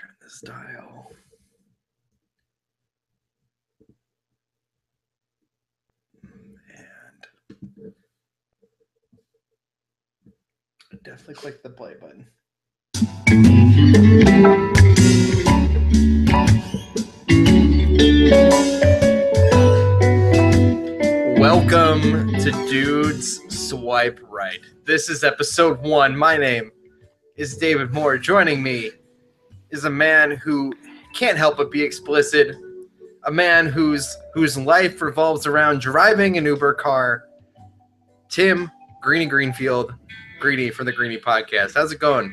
Turn this dial. And I definitely click the play button. Welcome to Dudes Swipe Right. This is episode 1. My name is David Moore. Joining me is a man who can't help but be explicit, a man whose life revolves around driving an Uber car, Tim Greenie Greenfield, Greenie for the Greenie podcast. How's it going?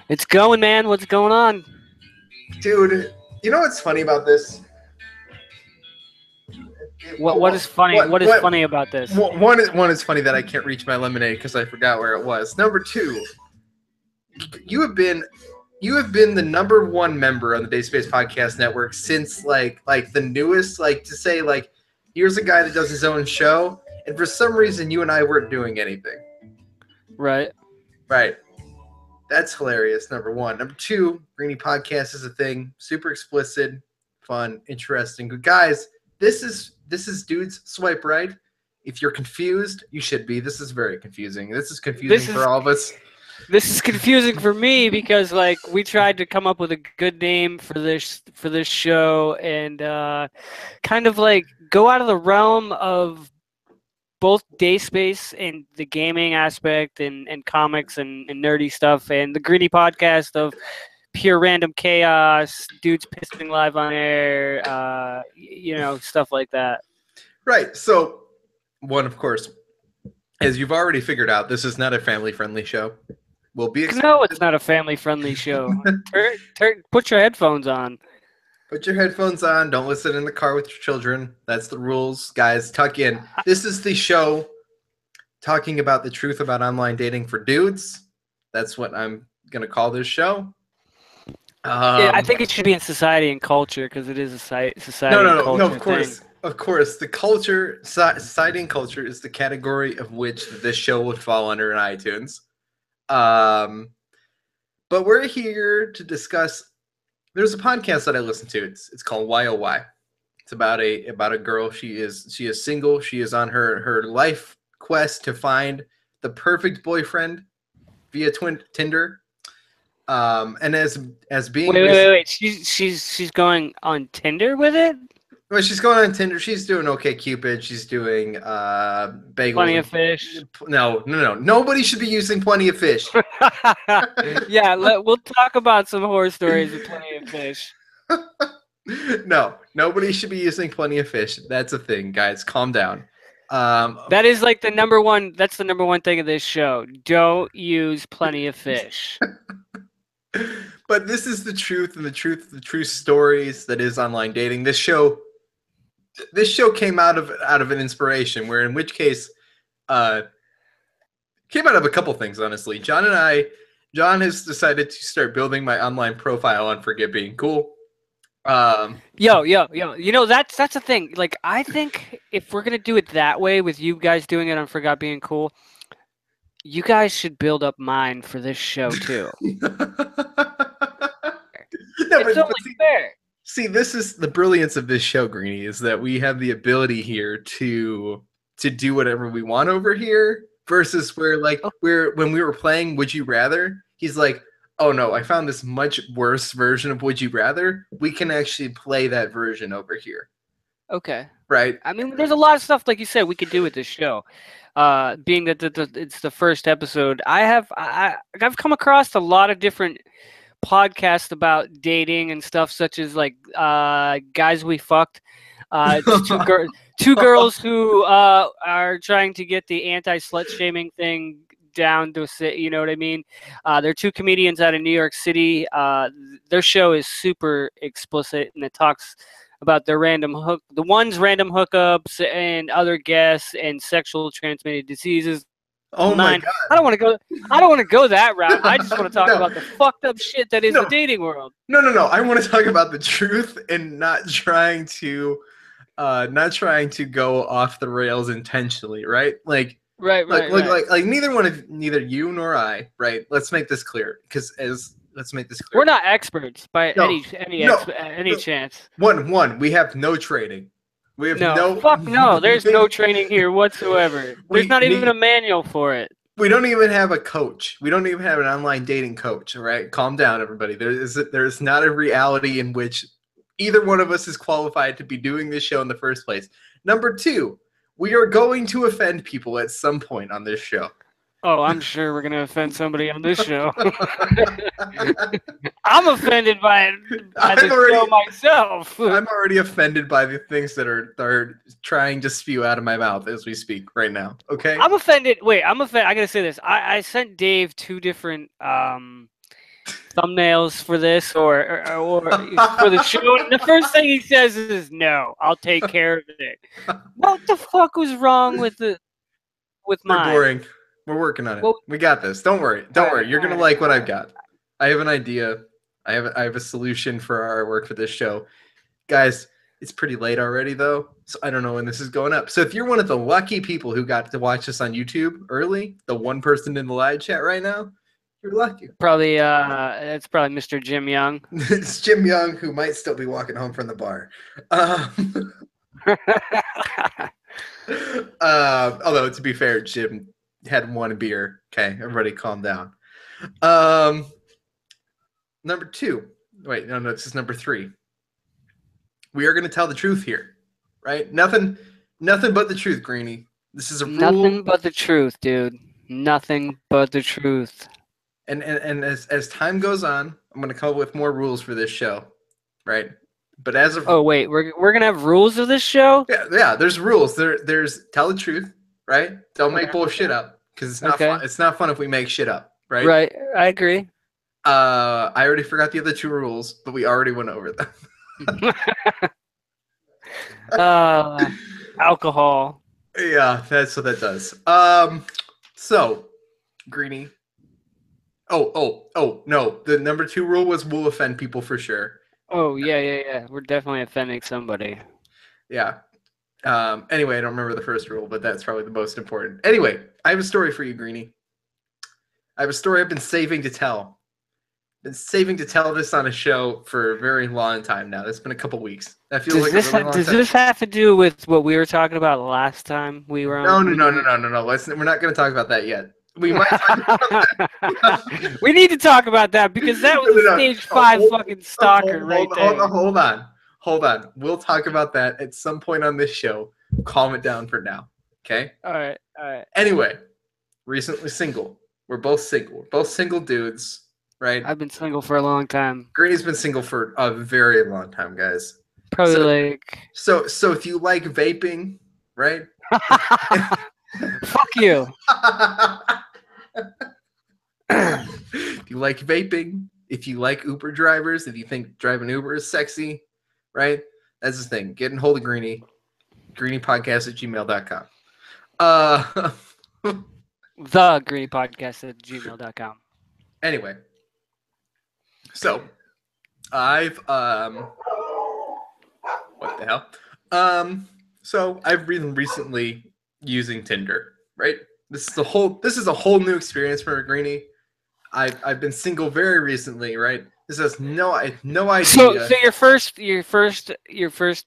It's going, man. What's going on? Dude, you know what's funny about this? What is funny? What is funny about this? One is funny that I can't reach my lemonade because I forgot where it was. Number 2, you have been the number 1 member on the dacespace podcast network since like the newest, to say here's a guy that does his own show, and for some reason you and I weren't doing anything. Right. That's hilarious. Number 1. Number 2, Greenie podcast is a thing. Super explicit, fun, interesting. Good guys. This is Dudes Swipe Right. If you're confused, you should be. This is very confusing. This is confusing for all of us. This is confusing for me because we tried to come up with a good name for this show and kind of go out of the realm of both dacespace and the gaming aspect and comics and nerdy stuff, and the Greenie podcast of pure random chaos, dudes pissing live on air, stuff like that. Right. So, one, of course, as you've already figured out, this is not a family-friendly show. No, it's not a family-friendly show. Put your headphones on. Put your headphones on. Don't listen in the car with your children. That's the rules. Guys, tuck in. This is the show talking about the truth about online dating for dudes. That's what I'm going to call this show. Yeah, I think it should be in society and culture because it is a society and culture. No, of course. The culture, society and culture is the category of which this show would fall under in iTunes. But we're here to discuss. There's a podcast that I listen to. It's called Why Oh Why. It's about a girl. She is single. She is on her life quest to find the perfect boyfriend via Tinder. And as being wait. She's going on Tinder with it. Well, she's going on Tinder. She's doing OkCupid. She's doing bagels. Plenty of fish. No. Nobody should be using Plenty of Fish. Yeah, we'll talk about some horror stories with Plenty of Fish. No, nobody should be using Plenty of Fish. That's a thing, guys. Calm down. That is the number one. That's the number 1 thing of this show. Don't use Plenty of Fish. But this is the truth, and the true stories that is online dating. This show came out of an inspiration, where in which case came out of a couple things, honestly. John has decided to start building my online profile on Forget Being Cool. Yo. That's the thing. I think if we're gonna do it that way, with you guys doing it on Forgot Being Cool, you guys should build up mine for this show too. It's only fair. See, this is the brilliance of this show, Greenie, is that we have the ability here to do whatever we want over here, versus where when we were playing Would You Rather, he's like, oh no, I found this much worse version of Would You Rather. We can actually play that version over here. Okay. Right? I mean, there's a lot of stuff, like you said, we could do with this show. Being that it's the first episode, I've come across a lot of different podcasts about dating and stuff, such as Guys We Fucked. Two girls who are trying to get the anti-slut shaming thing down to sit. You know what I mean? They're 2 comedians out of New York City. Their show is super explicit, and it talks about their random hookups and other guests and sexual transmitted diseases. Oh my God! I don't want to go that route. I just want to talk about the fucked up shit that is the dating world. No. I want to talk about the truth and not trying to go off the rails intentionally, right? Right. Neither you nor I, right? Let's make this clear, because as let's make this clear. We're not experts by No, any chance. One. We have no training. We have Fuck no. There's no training here whatsoever. There's not even a manual for it. We don't even have a coach. We don't even have an online dating coach. All right, calm down, everybody. There's not a reality in which either one of us is qualified to be doing this show in the first place. Number two, we are going to offend people at some point on this show. Oh, I'm sure we're gonna offend somebody on this show. I'm offended by the show myself. I'm already offended by the things that are trying to spew out of my mouth as we speak right now. Okay. I'm offended. Wait, I'm offended. I gotta say this. I sent Dave 2 different thumbnails for this or for the show. And the first thing he says is, "No, I'll take care of it." What the fuck was wrong with mine? They're boring. We're working on it. Well, we got this. Don't worry. Don't worry. You're gonna like what I've got. I have an idea. I have a solution for our work for this show, guys. It's pretty late already though, so I don't know when this is going up. So if you're one of the lucky people who got to watch this on YouTube early, the one person in the live chat right now, you're lucky. Probably it's probably Mr. Jim Young. It's Jim Young, who might still be walking home from the bar. Although to be fair, Jim had 1 beer. Okay, everybody calm down. Number 2. Wait, no, this is number 3. We are going to tell the truth here, right? Nothing but the truth, Greenie. This is a rule. Nothing but the truth, dude. Nothing but the truth. And as time goes on, I'm going to come up with more rules for this show, right? But as of wait, we're gonna have rules of this show? Yeah. There's rules. There's tell the truth, right? Don't make bullshit up because it's not fun. It's not fun if we make shit up, right? Right. I agree. I already forgot the other 2 rules, but we already went over them. Alcohol. Yeah, that's what that does. So, Greenie. Oh, no. The number 2 rule was we'll offend people for sure. Oh, yeah. We're definitely offending somebody. Yeah. Anyway, I don't remember the first rule, but that's probably the most important. Anyway, I have a story for you, Greenie. I have a story I've been saving to tell. Been saving to tell this on a show for a very long time now. It's been a couple weeks. That feels like a really long time. Does this have to do with what we were talking about last time we were on? No. We're not going to talk about that yet. We might talk about that. We need to talk about that because that was a stage 5 fucking stalker right there. Hold on. We'll talk about that at some point on this show. Calm it down for now. Okay? All right. Anyway, recently single. We're both single. We're both single dudes. Right. I've been single for a long time. Greenie's been single for a very long time, guys. Probably so if you like vaping, right? Fuck you. If you like vaping, if you like Uber drivers, if you think driving Uber is sexy, right? That's the thing. Get in hold of Greenie. GreeniePodcast@gmail.com. The GreeniePodcast@gmail.com. Anyway. So, I've what the hell? So I've been recently using Tinder, right? This is a whole new experience for Greenie. I've been single very recently, right? This has no idea. So your first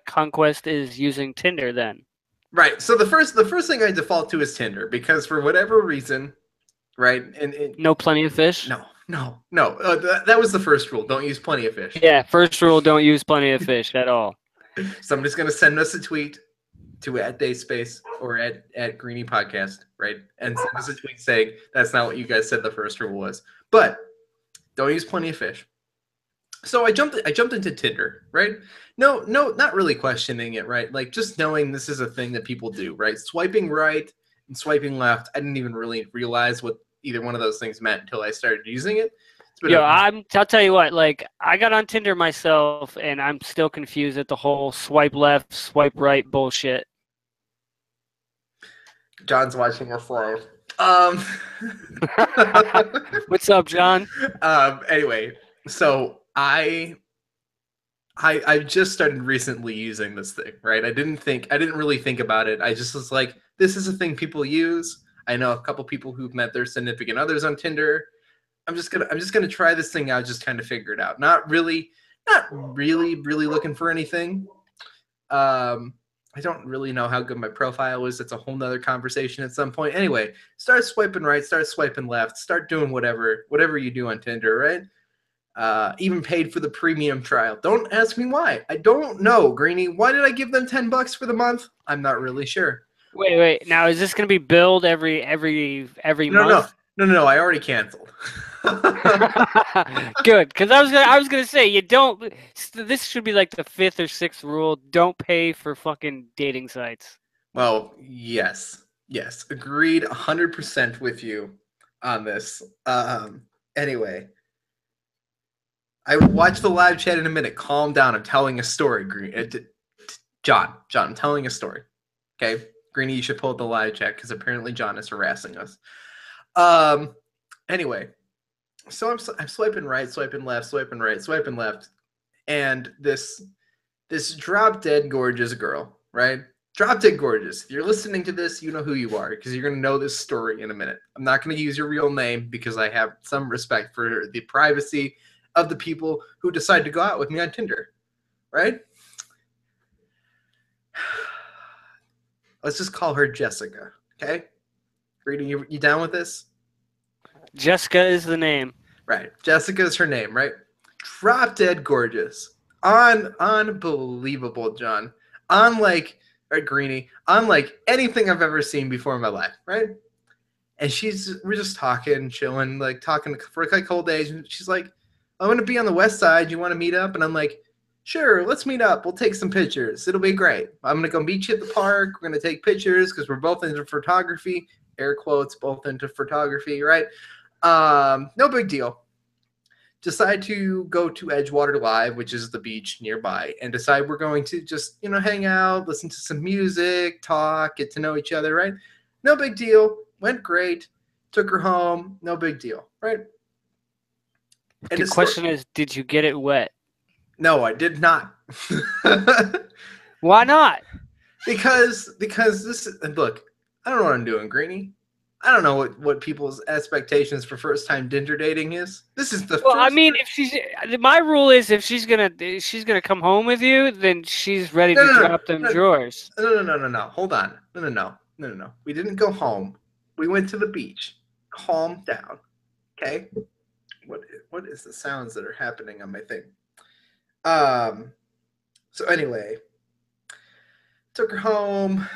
conquest is using Tinder then. Right. So the first thing I default to is Tinder because for whatever reason, right? And no plenty of fish? No. That was the first rule. Don't use plenty of fish. Yeah, first rule, don't use plenty of fish at all. Somebody's going to send us a tweet to @dacespace or at Greenie Podcast, right? And send us a tweet saying that's not what you guys said the first rule was. But don't use plenty of fish. So I jumped into Tinder, right? No, not really questioning it, right? Like just knowing this is a thing that people do, right? Swiping right and swiping left. I didn't even really realize what either one of those things meant until I started using it. I'll tell you what, like I got on Tinder myself and I'm still confused at the whole swipe left, swipe right bullshit. John's watching us live. What's up, John? Anyway, so I just started recently using this thing, right? I didn't really think about it. I just was like, this is a thing people use. I know a couple people who've met their significant others on Tinder. I'm just gonna try this thing out, just kind of figure it out. Not really looking for anything. I don't really know how good my profile is. That's a whole nother conversation at some point. Anyway, start swiping right, start swiping left, start doing whatever you do on Tinder, right? Even paid for the premium trial. Don't ask me why. I don't know, Greenie. Why did I give them $10 for the month? I'm not really sure. Wait. Now, is this going to be billed every month? No. I already canceled. Good, because I was gonna say you don't. This should be like the 5th or 6th rule: don't pay for fucking dating sites. Well, yes, agreed 100% with you on this. Anyway, I will watch the live chat in a minute. Calm down. I'm telling a story, John, I'm telling a story. Okay, Greenie, you should pull up the live chat because apparently John is harassing us. Anyway, so I'm swiping right, swiping left, swiping right, swiping left, and this drop dead gorgeous girl, right? Drop dead gorgeous. If you're listening to this, you know who you are because you're gonna know this story in a minute. I'm not gonna use your real name because I have some respect for the privacy of the people who decide to go out with me on Tinder, right? Let's just call her Jessica, okay? Greenie, you down with this? Jessica is the name. Right. Jessica is her name, right? Drop dead gorgeous. Unbelievable, John. Greenie, unlike anything I've ever seen before in my life, right? And we're just talking, chilling, like talking for like a couple days. And she's like, I'm going to be on the west side. You want to meet up? And I'm like, sure, let's meet up. We'll take some pictures. It'll be great. I'm going to go meet you at the park. We're going to take pictures because we're both into photography. Air quotes, both into photography, right? No big deal. Decide to go to Edgewater Live, which is the beach nearby, and decide we're going to just, hang out, listen to some music, talk, get to know each other, right? No big deal. Went great. Took her home. No big deal, right? And the question is, did you get it wet? No, I did not. Why not? Because look, I don't know what I'm doing, Greenie. I don't know what people's expectations for first time Tinder dating is. This is the I mean, my rule is if she's gonna come home with you, then she's ready to drop them drawers. No. Hold on. No. We didn't go home. We went to the beach. Calm down. Okay? What is the sounds that are happening on my thing? So anyway, took her home.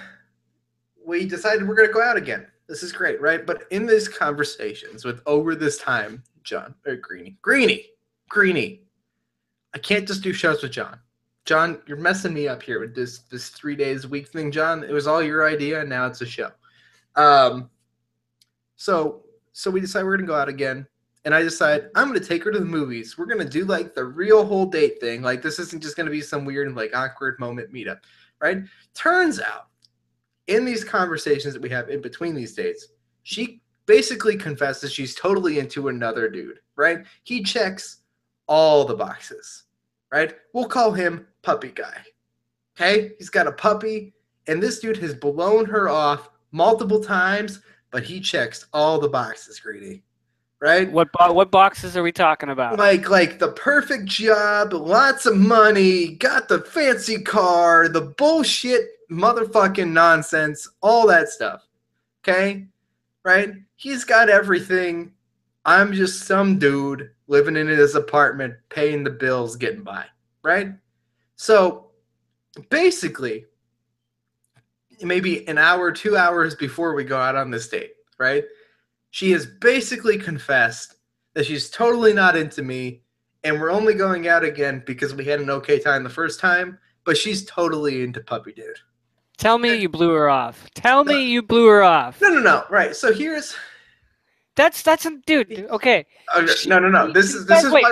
We decided we're gonna go out again. This is great, right? But in these conversations over this time, John or Greenie, I can't just do shows with John. John, you're messing me up here with this 3 days a week thing, John. It was all your idea, and now it's a show. So we decide we're gonna go out again, and I decide I'm gonna take her to the movies. We're gonna do like the real whole date thing. Like this isn't just gonna be some weird like awkward moment meetup, right? Turns out, in these conversations that we have in between these dates, she basically confesses she's totally into another dude, right? He checks all the boxes, right? We'll call him Puppy Guy, okay? He's got a puppy, and this dude has blown her off multiple times, but he checks all the boxes, Greenie, right? What boxes are we talking about? Like the perfect job, lots of money, got the fancy car, the bullshit motherfucking nonsense, all that stuff. Okay? Right? He's got everything. I'm just some dude living in his apartment, paying the bills, getting by. Right? So basically, maybe an hour, 2 hours before we go out on this date, right? She has basically confessed that she's totally not into me, and we're only going out again because we had an okay time the first time, but she's totally into Puppy Dude. Tell me you blew her off. Tell me you blew her off. No. Right. So here's that's a dude. Okay. No. This is wait.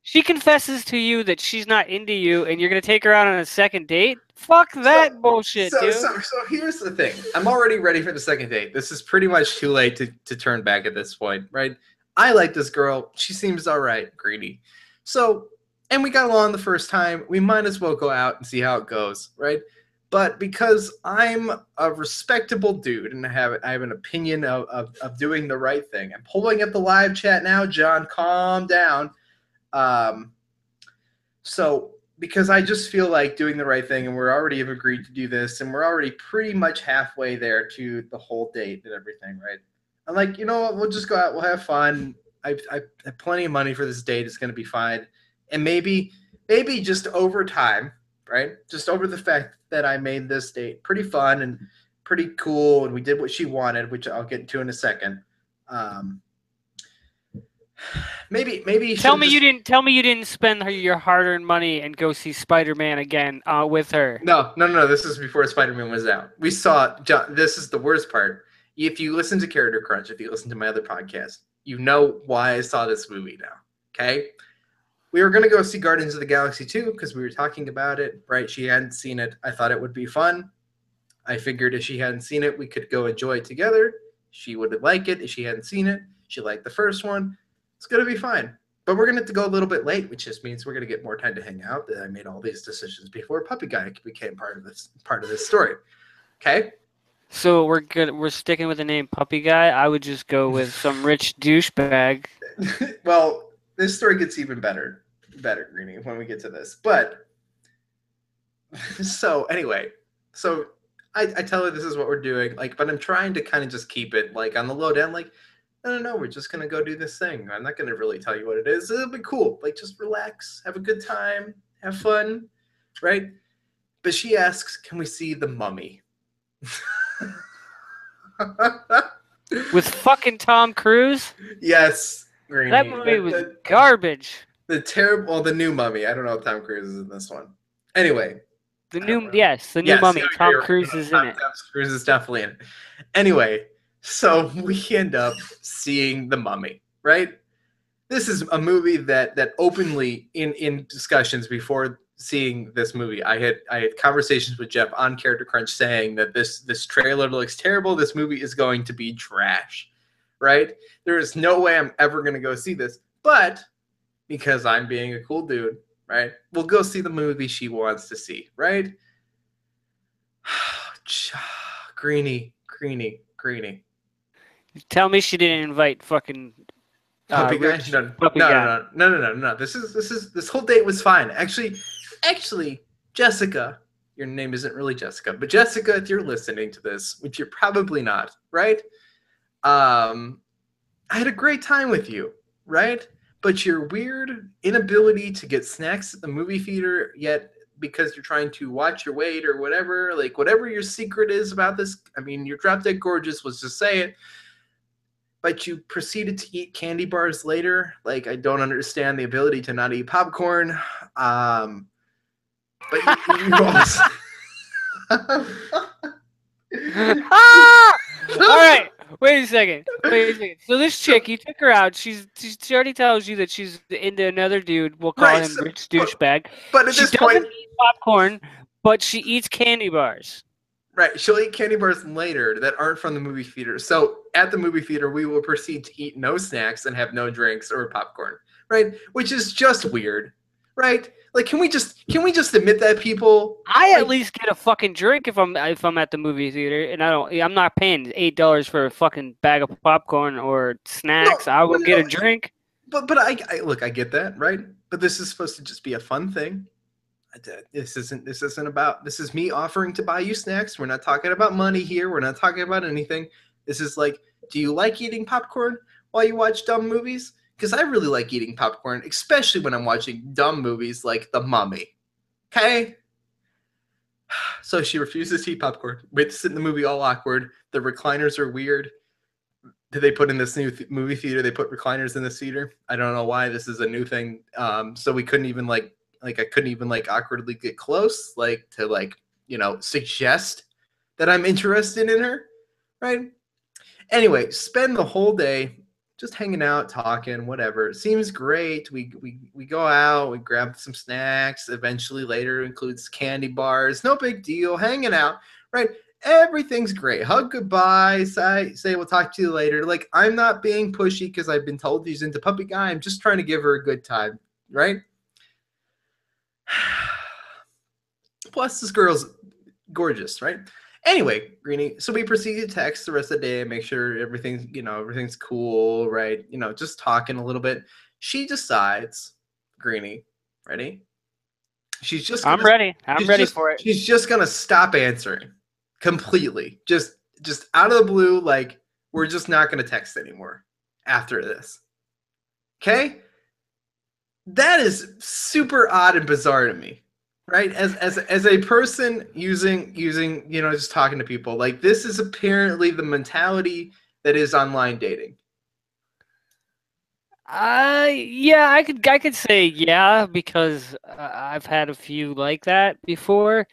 She confesses to you that she's not into you, and you're gonna take her out on a second date. Fuck that bullshit, dude. So here's the thing. I'm already ready for the second date. This is pretty much too late to turn back at this point, right? I like this girl. She seems all right, Greenie. So, and we got along the first time. We might as well go out and see how it goes, right? But because I'm a respectable dude and I have an opinion of doing the right thing, I'm pulling up the live chat now. John, calm down. Um, so because I just feel like doing the right thing, and we're already have agreed to do this, and we're already pretty much halfway there to the whole date and everything, right? I'm like, you know what? We'll just go out. We'll have fun. I have plenty of money for this date. It's going to be fine. And maybe just over time, right? Just over the fact that I made this date pretty fun and pretty cool, and we did what she wanted, which I'll get into in a second. Um, maybe Tell she'll me just you didn't. Tell me you didn't spend your hard-earned money and go see Spider-Man again with her. No. This is before Spider-Man was out. We saw. John, this is the worst part. If you listen to Character Crunch, if you listen to my other podcast, you know why I saw this movie now. Okay, we were gonna go see Guardians of the Galaxy 2 because we were talking about it. Right? She hadn't seen it. I thought it would be fun. I figured if she hadn't seen it, we could go enjoy it together. She would like it if she hadn't seen it. She liked the first one. It's gonna be fine. But we're gonna have to go a little bit late, which just means we're gonna get more time to hang out. I made all these decisions before Puppy Guy became part of this story. Okay. So we're good. We're sticking with the name Puppy Guy. I would just go with some rich douchebag. Well, this story gets even better, Greenie, when we get to this. But so anyway, so I tell her this is what we're doing, like, but I'm trying to kind of just keep it like on the low down, like, no, we're just gonna go do this thing. I'm not gonna really tell you what it is. It'll be cool. Like, just relax, have a good time, have fun, right? But she asks, "Can we see the Mummy?" With fucking Tom Cruise? Yes, Greenie. That movie was garbage. The terrible, well, the new Mummy. I don't know if Tom Cruise is in this one. Anyway, The new Mummy. Tom Cruise is in it. Tom Cruise is definitely in it. Anyway, so we end up seeing the Mummy, right? This is a movie that openly in discussions before seeing this movie, I had conversations with Jeff on Character Crunch saying that this trailer looks terrible. This movie is going to be trash, right? There is no way I'm ever going to go see this, but because I'm being a cool dude, right? We'll go see the movie she wants to see, right? Greenie. Tell me she didn't invite fucking Puppy Guy? Puppy Guy. No. This whole date was fine. Actually, Jessica, your name isn't really Jessica, but Jessica, if you're listening to this, which you're probably not, right? I had a great time with you, right? But your weird inability to get snacks at the movie theater, yet because you're trying to watch your weight or whatever, like whatever your secret is about this, I mean, you're drop dead gorgeous, let's just say it. But you proceeded to eat candy bars later. Like, I don't understand the ability to not eat popcorn. But you also... All right. Wait a second. So this chick, you took her out. She already tells you that she's into another dude. We'll call him rich douchebag. But at this point, she doesn't eat popcorn, but she eats candy bars. Right, she'll eat candy bars later that aren't from the movie theater. So at the movie theater, we will proceed to eat no snacks and have no drinks or popcorn, right? Which is just weird, right? Like, can we just admit that, people? At least get a fucking drink if I'm at the movie theater, and I'm not paying $8 for a fucking bag of popcorn or snacks. No, I'll go get a drink. But I look, I get that, right? But this is supposed to just be a fun thing. This is me offering to buy you snacks. We're not talking about money here. We're not talking about anything. This is like, do you like eating popcorn while you watch dumb movies? Because I really like eating popcorn, especially when I'm watching dumb movies like The Mummy. Okay? So she refuses to eat popcorn. We have to sit in the movie all awkward. The recliners are weird. Did they put in this new movie theater? They put recliners in this theater. I don't know why. This is a new thing. So we couldn't even I couldn't even awkwardly get close, to suggest that I'm interested in her, right? Anyway, spend the whole day just hanging out, talking, whatever. It seems great. We go out, we grab some snacks. Eventually, later includes candy bars. No big deal. Hanging out, right? Everything's great. Hug goodbye. Say we'll talk to you later. Like, I'm not being pushy because I've been told he's into Puppy Guy. I'm just trying to give her a good time, right? Plus, this girl's gorgeous, right? Anyway, Greenie, so we proceed to text the rest of the day and make sure everything's cool, right? Just talking a little bit. She decides, Greenie, ready? She's just I'm gonna ready. I'm she's ready just for it. she's just gonna stop answering completely. Just out of the blue, like we're just not gonna text anymore after this. Okay? That is super odd and bizarre to me. Right? As a person using, just talking to people, like this is apparently the mentality that is online dating. Yeah, I could say yeah because I've had a few like that before.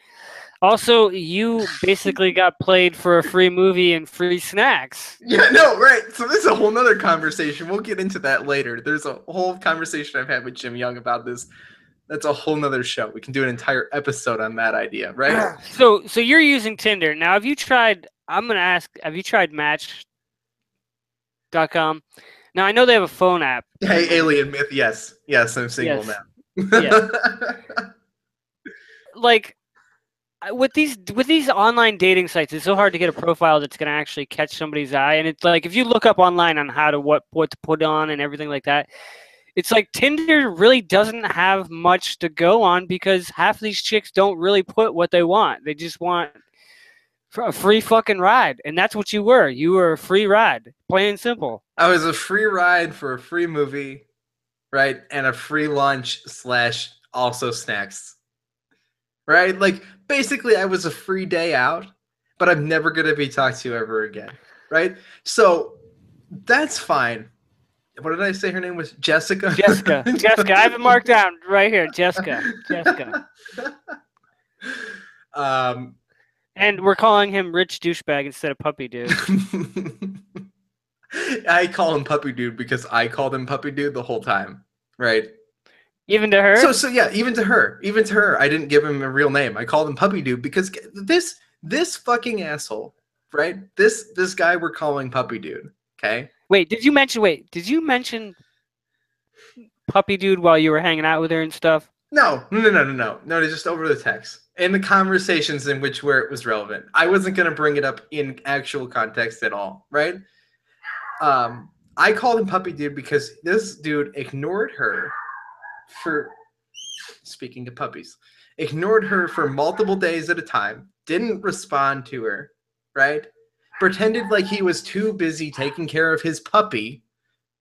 Also, you basically got played for a free movie and free snacks. Yeah, no, right. So this is a whole nother conversation. We'll get into that later. There's a whole conversation I've had with Jim Young about this. That's a whole nother show. We can do an entire episode on that idea, right? So you're using Tinder now. Have you tried? I'm gonna ask. Have you tried Match.com? Now I know they have a phone app. Hey, alien myth. Yes, yes, I'm single Yes. now. Yeah. Like with these online dating sites, it's so hard to get a profile that's gonna actually catch somebody's eye. And it's like if you look up online on how to what to put on and everything like that, it's like Tinder really doesn't have much to go on because half of these chicks don't really put what they want. They just want a free fucking ride, and that's what you were. You were a free ride, plain and simple. I was a free ride for a free movie, right, and a free lunch / also snacks, right? Like basically, I was a free day out, but I'm never gonna be talked to ever again, right? So that's fine. What did I say her name was? Jessica? Jessica. I have it marked down right here. Jessica. um, And we're calling him Rich Douchebag instead of Puppy Dude. I call him Puppy Dude because I called him Puppy Dude the whole time, right? Even to her? So yeah, even to her, I didn't give him a real name. I called him Puppy Dude because this fucking asshole, right? This guy we're calling Puppy Dude, okay? Wait, did you mention Puppy Dude while you were hanging out with her and stuff? No, just over the text. In the conversations in which where it was relevant. I wasn't going to bring it up in actual context at all, right? I called him Puppy Dude because this dude ignored her for, speaking of puppies, ignored her for multiple days at a time, didn't respond to her, right? Pretended like he was too busy taking care of his puppy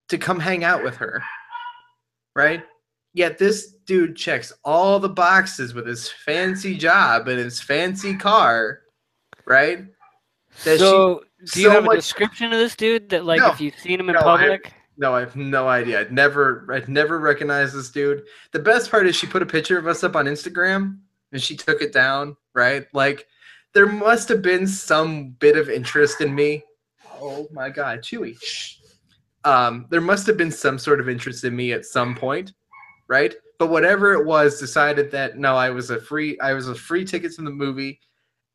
to come hang out with her, right? Yet this dude checks all the boxes with his fancy job and his fancy car, right? So, do you have a description of this dude that, like, if you've seen him in public? I have no idea. I'd never recognized this dude. The best part is she put a picture of us up on Instagram and she took it down, right? Like, there must have been some bit of interest in me. Oh my God, Chewy. There must have been some sort of interest in me at some point, right? But whatever it was, decided that no, I was a free ticket to the movie,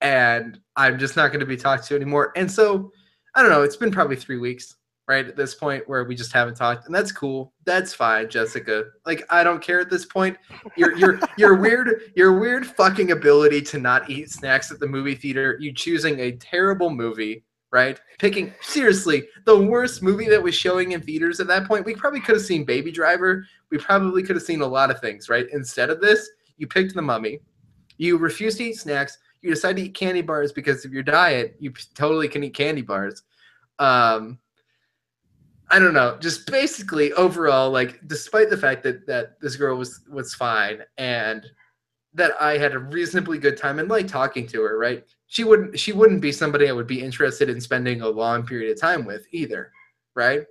and I'm just not going to be talked to anymore. And so, I don't know. It's been probably 3 weeks, right, at this point, where we just haven't talked, and that's cool. That's fine, Jessica. Like, I don't care at this point. Your weird fucking ability to not eat snacks at the movie theater. You choosing a terrible movie. Right? Picking, seriously, the worst movie that was showing in theaters at that point. We probably could have seen Baby Driver. We probably could have seen a lot of things, right? Instead of this, you picked The Mummy. You refused to eat snacks. You decided to eat candy bars because of your diet. You totally can eat candy bars. I don't know. Just basically, overall, like, despite the fact that this girl was fine and that I had a reasonably good time and liked talking to her, right? She wouldn't be somebody I would be interested in spending a long period of time with either, right?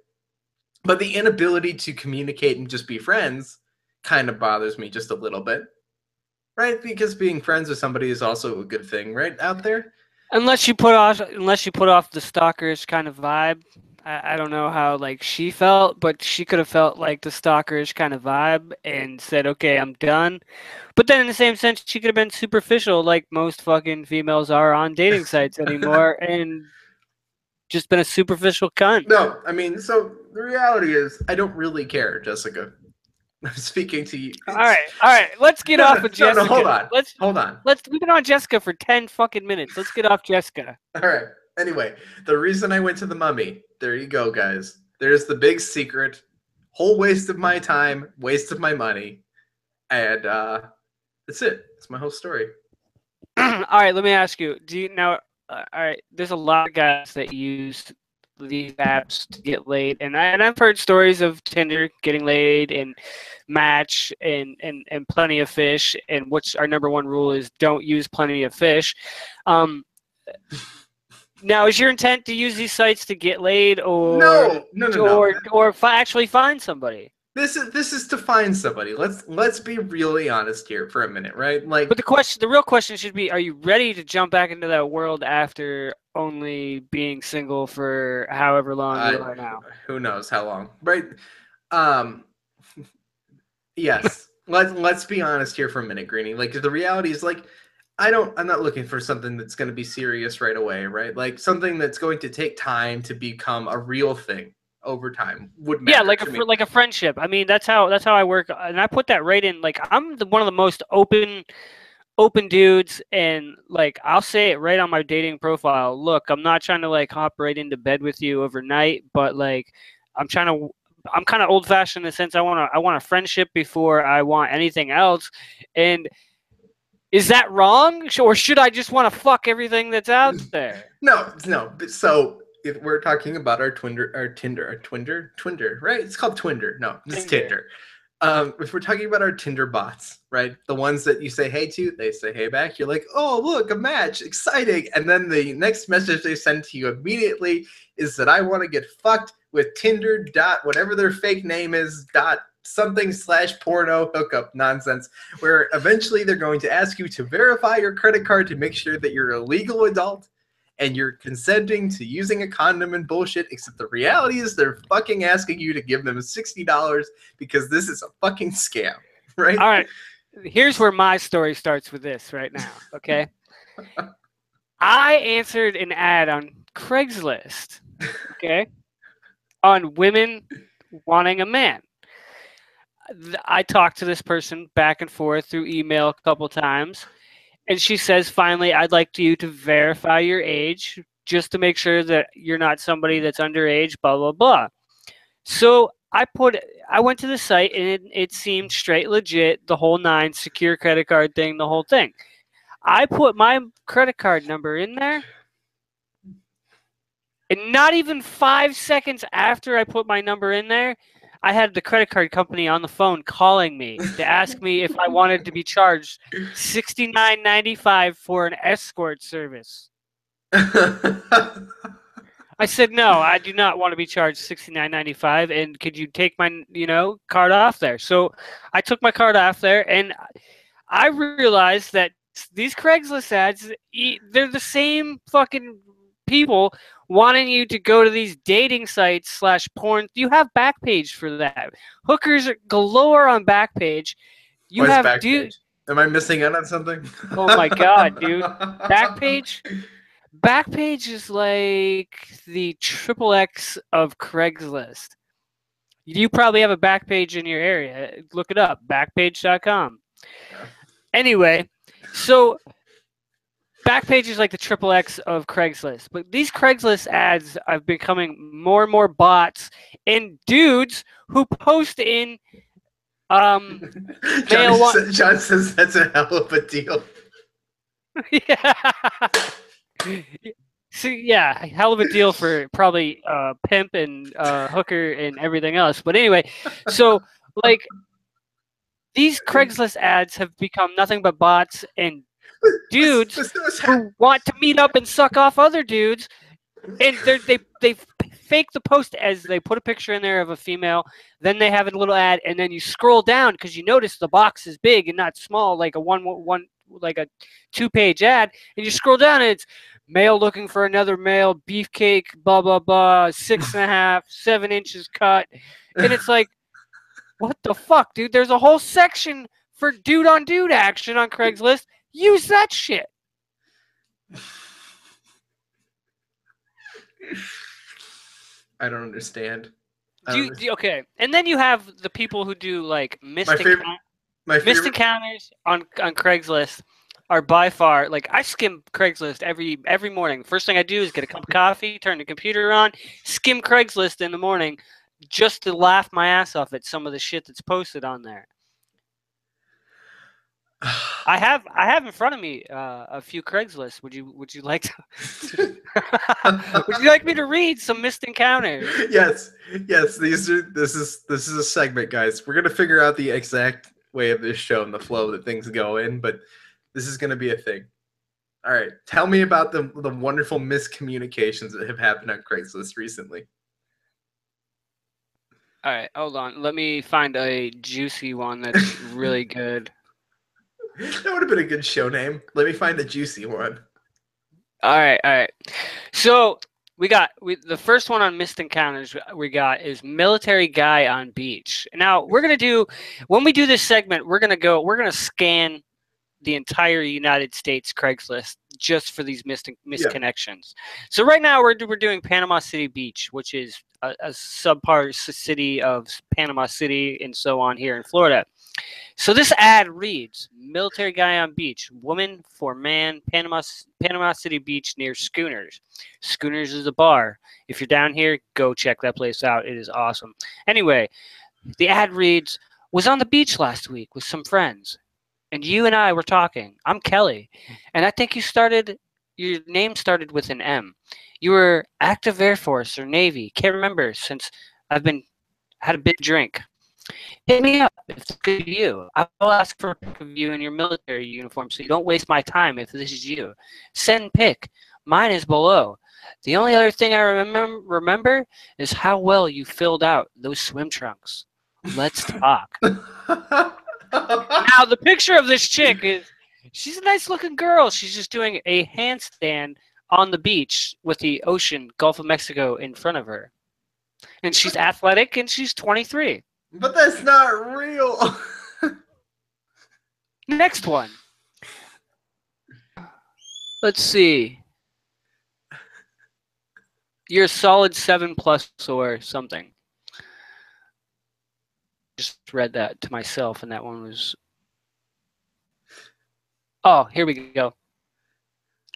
But the inability to communicate and just be friends kind of bothers me just a little bit, right? Because being friends with somebody is also a good thing, right, out there. Unless you put off the stalkerish kind of vibe. I don't know how like she felt, but she could have felt like the stalkerish kind of vibe and said, "Okay, I'm done." But then in the same sense, she could have been superficial, like most fucking females are on dating sites anymore, and just been a superficial cunt. No, I mean, so the reality is, I don't really care, Jessica. I'm speaking to you. All right. Let's get off of No, Jessica. hold on. We've been on Jessica for 10 fucking minutes. Let's get off Jessica. All right. Anyway, the reason I went to the Mummy. There you go, guys. There's the big secret. Whole waste of my time, waste of my money, and that's it. That's my whole story. All right, let me ask you. Do you now? All right, there's a lot of guys that use these apps to get laid, and I've heard stories of Tinder getting laid and Match and Plenty of Fish, and what's our number one rule is don't use Plenty of Fish. Now, is your intent to use these sites to get laid, or no. actually find somebody? This is to find somebody. Let's be really honest here for a minute, right? Like, but the real question should be: are you ready to jump back into that world after only being single for however long you are now? Who knows how long, right? Yes. Let's be honest here for a minute, Greenie. Like, the reality is, like, I'm not looking for something that's going to be serious right away, right? Like, something that's going to take time to become a real thing over time would matter. Yeah, like a friendship. I mean, that's how I work, and I put that right in. Like, I'm one of the most open dudes, and like I'll say it right on my dating profile. Look, I'm not trying to like hop right into bed with you overnight, but like I'm kind of old fashioned in the sense I want a friendship before I want anything else. And is that wrong, or should I just want to fuck everything that's out there? No. So if we're talking about our Tinder, right? It's called Twinder. No, it's Tinder. If we're talking about our Tinder bots, right? The ones that you say hey to, they say hey back. You're like, oh, look, a match, exciting. And then the next message they send to you immediately is that I want to get fucked with Tinder dot whatever their fake name is dot something / porno hookup nonsense, where eventually they're going to ask you to verify your credit card to make sure that you're a legal adult and you're consenting to using a condom and bullshit, except the reality is they're fucking asking you to give them $60 because this is a fucking scam, right? All right. Here's where my story starts with this right now, okay? I answered an ad on Craigslist, okay, on women wanting a man. I talked to this person back and forth through email a couple times, and she says, finally, I'd like you to verify your age just to make sure that you're not somebody that's underage, blah, blah, blah. So I went to the site, and it seemed straight legit, the whole nine, secure credit card thing, the whole thing. I put my credit card number in there, and not even 5 seconds after I put my number in there, I had the credit card company on the phone calling me to ask me if I wanted to be charged $69.95 for an escort service. I said, no, I do not want to be charged $69.95, and could you take my card off there? So I took my card off there, and I realized that these Craigslist ads, they're the same fucking people wanting you to go to these dating sites / porn. You have Backpage for that. Hookers galore on Backpage. You have Backpage? Am I missing out on something? Oh my god, dude! Backpage is like the XXX of Craigslist. You probably have a Backpage in your area. Look it up, backpage.com. Yeah. Anyway, so Backpage is like the XXX of Craigslist. But these Craigslist ads are becoming more and more bots and dudes who post in John says that's a hell of a deal. Yeah. So yeah, hell of a deal for probably pimp and hooker and everything else. But anyway, so like these Craigslist ads have become nothing but bots and dudes who want to meet up and suck off other dudes, and they fake the post as they put a picture in there of a female, then they have a little ad, and then you scroll down because you notice the box is big and not small, like a one like a 2-page ad, and you scroll down and it's male looking for another male, beefcake, blah blah blah, 6.5, 7 inches cut, and it's like, what the fuck, dude? There's a whole section for dude on dude action on Craigslist. Use that shit. I don't understand. Okay, and then you have the people who do like My favorite. My missed favorite. encounters on Craigslist are by far like I skim Craigslist every morning. First thing I do is get a cup of coffee, turn the computer on, skim Craigslist in the morning, just to laugh my ass off at some of the shit that's posted on there. I have in front of me a few Craigslist. Would you like to? Would you like me to read some missed encounters? Yes. This is a segment, guys. We're gonna figure out the exact way of this show and the flow that things go in, but this is gonna be a thing. All right, tell me about the wonderful miscommunications that have happened on Craigslist recently. All right, hold on. Let me find a juicy one that's really good. That would have been a good show name. Let me find a juicy one. All right. So the first one on missed encounters we got is military guy on beach. Now when we do this segment, we're gonna scan the entire United States Craigslist just for these misconnections. So right now we're doing Panama City Beach, which is a subpart city of Panama City and so on here in Florida. So this ad reads: military guy on beach, woman for man, Panama City Beach near Schooners. Schooners is a bar. If you're down here, go check that place out. It is awesome. Anyway, the ad reads: was on the beach last week with some friends, and you and I were talking. I'm Kelly, and I think your name started with an M. You were active Air Force or Navy. Can't remember since I've had a big drink. Hit me up if it's good to you. I will ask for a pic of you in your military uniform so you don't waste my time if this is you. Send pic. Mine is below. The only other thing I remember is how well you filled out those swim trunks. Let's talk. Now, the picture of this chick she's a nice looking girl. She's just doing a handstand on the beach with the ocean, Gulf of Mexico, in front of her. And she's athletic and she's 23. But that's not real. Next one. Let's see. You're a solid 7+ or something. Just read that to myself, and that one was... Oh, here we go.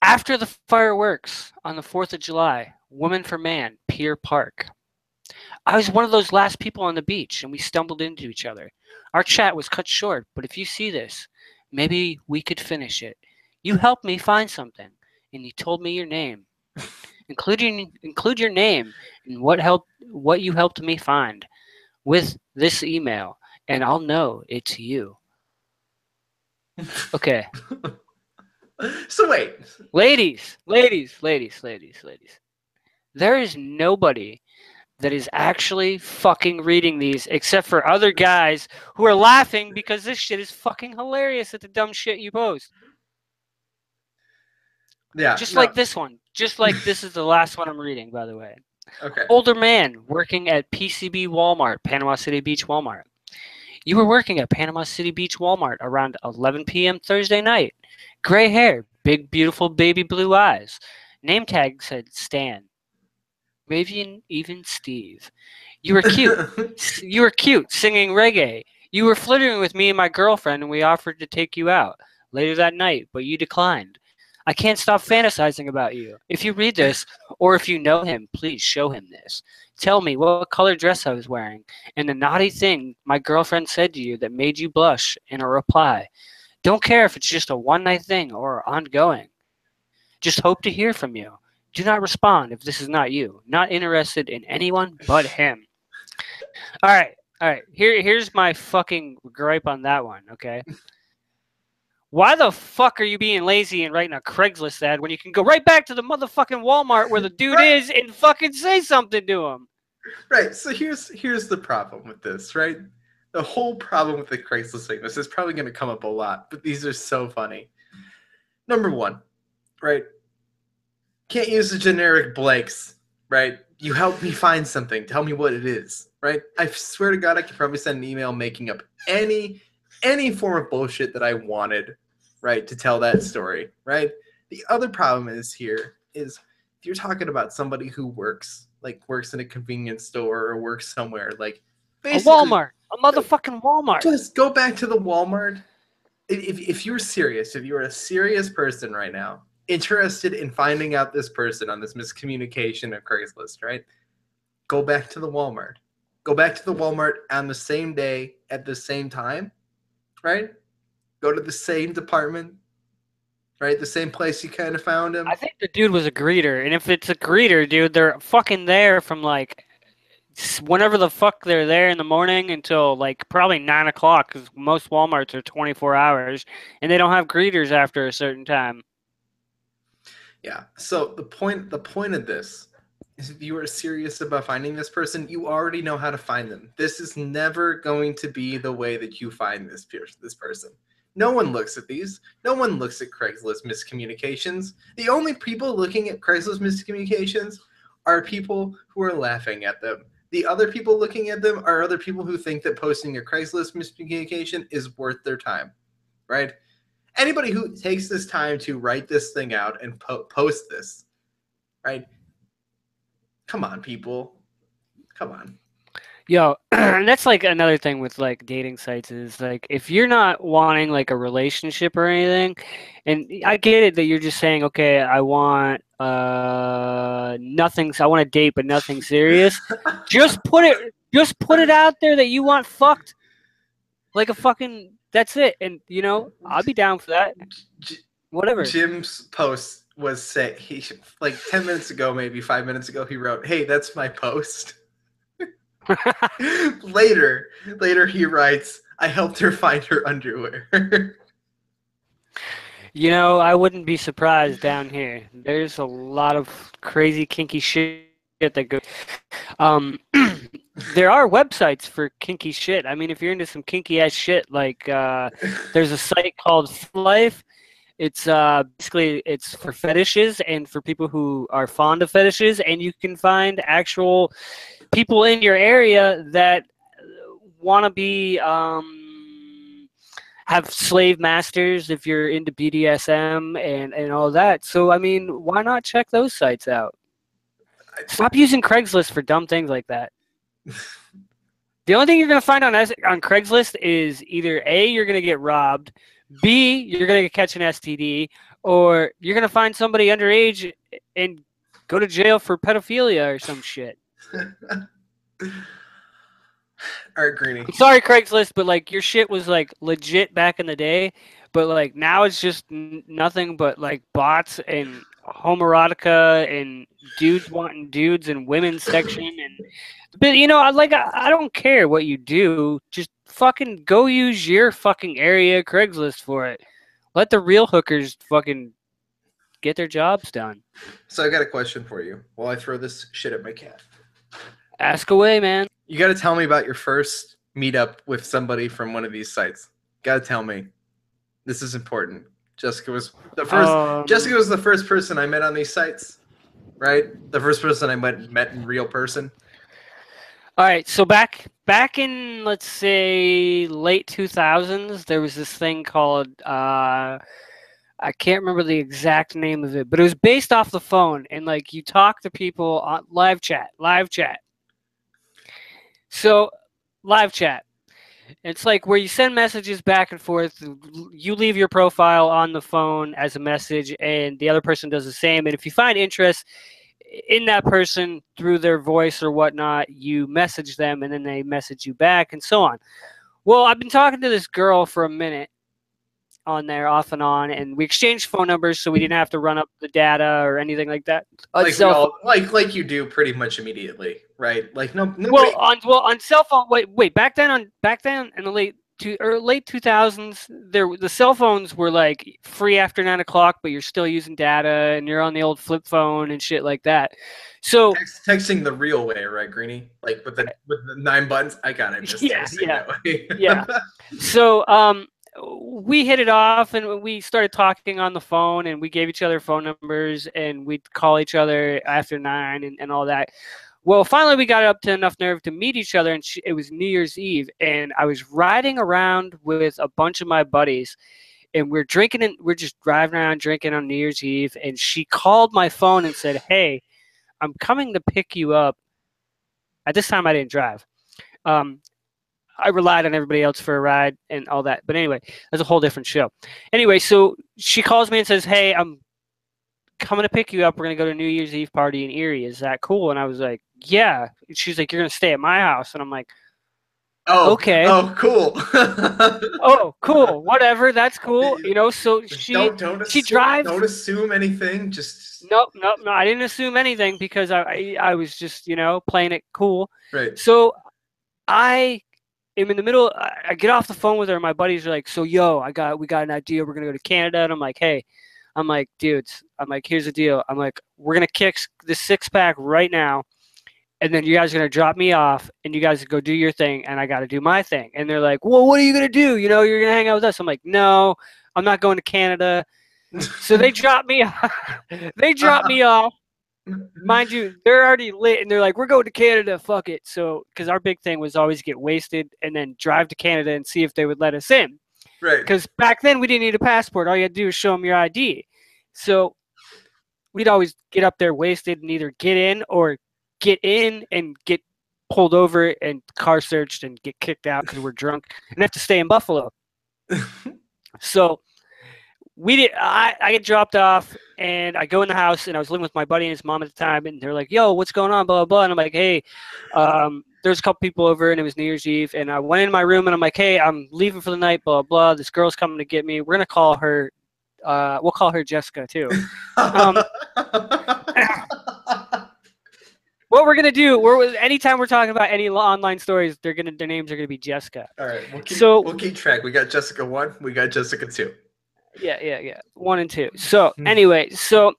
After the fireworks on the 4th of July, Woman for Man, Pier Park. I was one of those last people on the beach, and we stumbled into each other. Our chat was cut short, but if you see this, maybe we could finish it. You helped me find something, and you told me your name. Include your name and what you helped me find with this email, and I'll know it's you. Okay. So wait. Ladies. There is nobody that is actually fucking reading these except for other guys who are laughing because this shit is fucking hilarious at the dumb shit you post. Yeah. Just like this one. Just like this is the last one I'm reading, by the way. Okay. Older man working at PCB Walmart, Panama City Beach Walmart. You were working at Panama City Beach Walmart around 11 p.m. Thursday night. Gray hair, big beautiful baby blue eyes. Name tag said Stan. Maybe even Steve. You were cute. You were cute, singing reggae. You were flirting with me and my girlfriend, and we offered to take you out later that night, but you declined. I can't stop fantasizing about you. If you read this, or if you know him, please show him this. Tell me what color dress I was wearing, and the naughty thing my girlfriend said to you that made you blush in a reply. Don't care if it's just a one-night thing or ongoing. Just hope to hear from you. Do not respond if this is not you. Not interested in anyone but him. All right. Here's my fucking gripe on that one, okay? Why the fuck are you being lazy and writing a Craigslist ad when you can go right back to the motherfucking Walmart where the dude is and fucking say something to him? Right. So here's the problem with this, right? The whole problem with the Craigslist thing, this is probably going to come up a lot, but these are so funny. Number one, right? Can't use the generic blanks, right? You help me find something. Tell me what it is, right? I swear to God, I could probably send an email making up any form of bullshit that I wanted, right, to tell that story, right? The other problem is if you're talking about somebody who works like works in a convenience store or works somewhere. Like A basically, Walmart, a motherfucking Walmart. just go back to the Walmart. If you're serious, if you're a serious person right now, interested in finding out this person on this miscommunication of Craigslist, right? Go back to the Walmart. Go back to the Walmart on the same day at the same time, right? Go to the same department, right? The same place you kind of found him. I think the dude was a greeter, and if it's a greeter, dude, they're fucking there from like whenever the fuck they're there in the morning until like probably 9 o'clock, because most Walmarts are 24 hours, and they don't have greeters after a certain time. Yeah. So the point of this is if you are serious about finding this person, you already know how to find them. This is never going to be the way that you find this person. No one looks at these. No one looks at Craigslist miscommunications. The only people looking at Craigslist miscommunications are people who are laughing at them. The other people looking at them are other people who think that posting a Craigslist miscommunication is worth their time, right? Anybody who takes this time to write this thing out and post this, right? Come on, people. Come on. Yo, and that's like another thing with like dating sites is like if you're not wanting like a relationship or anything, and I get it that you're just saying, okay, I want nothing, I want to date but nothing serious. Just put it out there that you want fucked. Like a fucking that's it. And you know, I'll be down for that. Whatever. Jim's post was say he like 10 minutes ago, maybe 5 minutes ago, he wrote, "Hey, that's my post." later he writes, "I helped her find her underwear." You know, I wouldn't be surprised down here. There's a lot of crazy kinky shit that goes. There are websites for kinky shit. I mean, if you're into some kinky ass shit, like there's a site called Life. It's basically it's for fetishes and for people who are fond of fetishes, and you can find actual people in your area that want to be have slave masters if you're into BDSM and all that. So I mean, why not check those sites out? Stop using Craigslist for dumb things like that. The only thing you're gonna find on Craigslist is either A, you're gonna get robbed, B, you're gonna catch an STD, or you're gonna find somebody underage and go to jail for pedophilia or some shit. All right, Greenie. Sorry, Craigslist, but like your shit was like legit back in the day, but like now it's just nothing but like bots and homoerotica and dudes wanting dudes and women's section but you know, I don't care what you do, just fucking go use your fucking area Craigslist for it. Let the real hookers fucking get their jobs done. So I got a question for you while I throw this shit at my cat. Ask away, man. You got to tell me about your first meetup with somebody from one of these sites. Got to tell me. This is important. Jessica was the first person I met on these sites, right? The first person I met in real person. All right, so back in, let's say, late 2000s, there was this thing called I can't remember the exact name of it, but it was based off the phone, and like you talk to people on live chat. So, live chat. It's like where you send messages back and forth. You leave your profile on the phone as a message, and the other person does the same. And if you find interest in that person through their voice or whatnot, you message them, and then they message you back, and so on. Well, I've been talking to this girl for a minute on there, off and on, and we exchanged phone numbers, so we didn't have to run up the data or anything like that. Like you do pretty much immediately, right? Like nobody... on cell phone. Wait. Back then in the late 2000s, the cell phones were like free after 9 o'clock, but you're still using data, and you're on the old flip phone and shit like that. So texting the real way, right, Greenie? Like with the 9 buttons. I miss texting that way. Yeah. So we hit it off, and we started talking on the phone, and we gave each other phone numbers, and we'd call each other after 9 and all that. Well, finally, we got up to enough nerve to meet each other, and it was New Year's Eve, and I was riding around with a bunch of my buddies, and we're just driving around drinking on New Year's Eve, and she called my phone and said, "Hey, I'm coming to pick you up. At this time, I didn't drive. I relied on everybody else for a ride and all that. But anyway, that's a whole different show. Anyway, so she calls me and says, "Hey, I'm coming to pick you up. We're gonna go to New Year's Eve party in Erie. Is that cool?" And I was like, "Yeah." She's like, "You're gonna stay at my house," and I'm like, Oh, "Okay." oh, cool. Oh, cool. Whatever. That's cool. You know. So she drives. Don't assume anything. Just Nope, nope, no. I didn't assume anything because I was just playing it cool. right. So I am in the middle. I get off the phone with her. And my buddies are like, "So yo, we got an idea. We're gonna go to Canada." And I'm like, "Hey." I'm like, dudes, I'm like, here's the deal. I'm like, we're going to kick the 6-pack right now. And then you guys are going to drop me off and you guys go do your thing. And I got to do my thing. And they're like, well, what are you going to do? You're going to hang out with us. I'm like, no, I'm not going to Canada. So they drop me off. They drop me off. Mind you, they're already lit. And they're like, we're going to Canada. Fuck it. So, because our big thing was always get wasted and then drive to Canada and see if they would let us in. Right. Because back then we didn't need a passport. All you had to do was show them your ID. So we'd always get up there wasted and either get in or get in and get pulled over and car searched and get kicked out because we're drunk and have to stay in Buffalo. So I get dropped off and I go in the house and I was living with my buddy and his mom at the time and they're like, yo, what's going on? Blah, blah, blah. And I'm like, hey, there's a couple people over and it was New Year's Eve. And I went in my room and I'm like, hey, I'm leaving for the night, blah, blah. This girl's coming to get me. We're going to call her. We'll call her Jessica too. What we're going to do, anytime we're talking about any online stories, their names are going to be Jessica. All right. We'll keep track. We got Jessica 1. We got Jessica 2. Yeah. 1 and 2. So anyway, so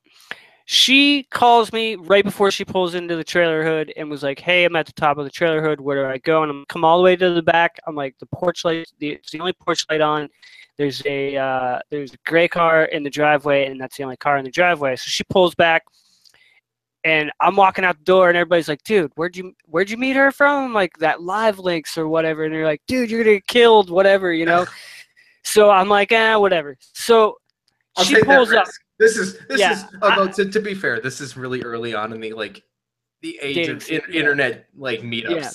she calls me right before she pulls into the trailer hood and was like, hey, I'm at the top of the trailer hood. Where do I go? And I'm come all the way to the back. I'm like, the porch light, it's the only porch light on. There's a gray car in the driveway, and that's the only car in the driveway. So she pulls back, and I'm walking out the door, and everybody's like, dude, where'd you meet her from? I'm like, that Live Links or whatever. And they're like, dude, you're going to get killed, whatever, So I'm like, whatever. So she pulls up. This is although to be fair, this is really early on in the age of internet meetups. Yeah.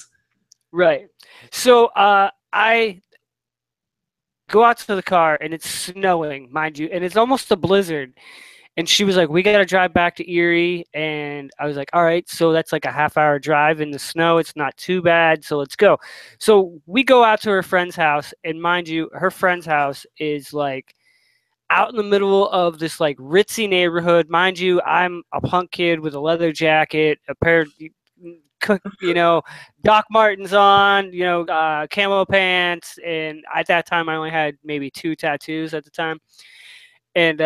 Right. So I go out to the car and it's snowing, mind you, and it's almost a blizzard. And she was like, we got to drive back to Erie. And I was like, all right, so that's like a half-hour drive in the snow. It's not too bad, so let's go. So we go out to her friend's house, and mind you, her friend's house is like out in the middle of this like ritzy neighborhood. Mind you, I'm a punk kid with a leather jacket, a pair of, Doc Martens on, camo pants. And at that time, I only had maybe 2 tattoos at the time. And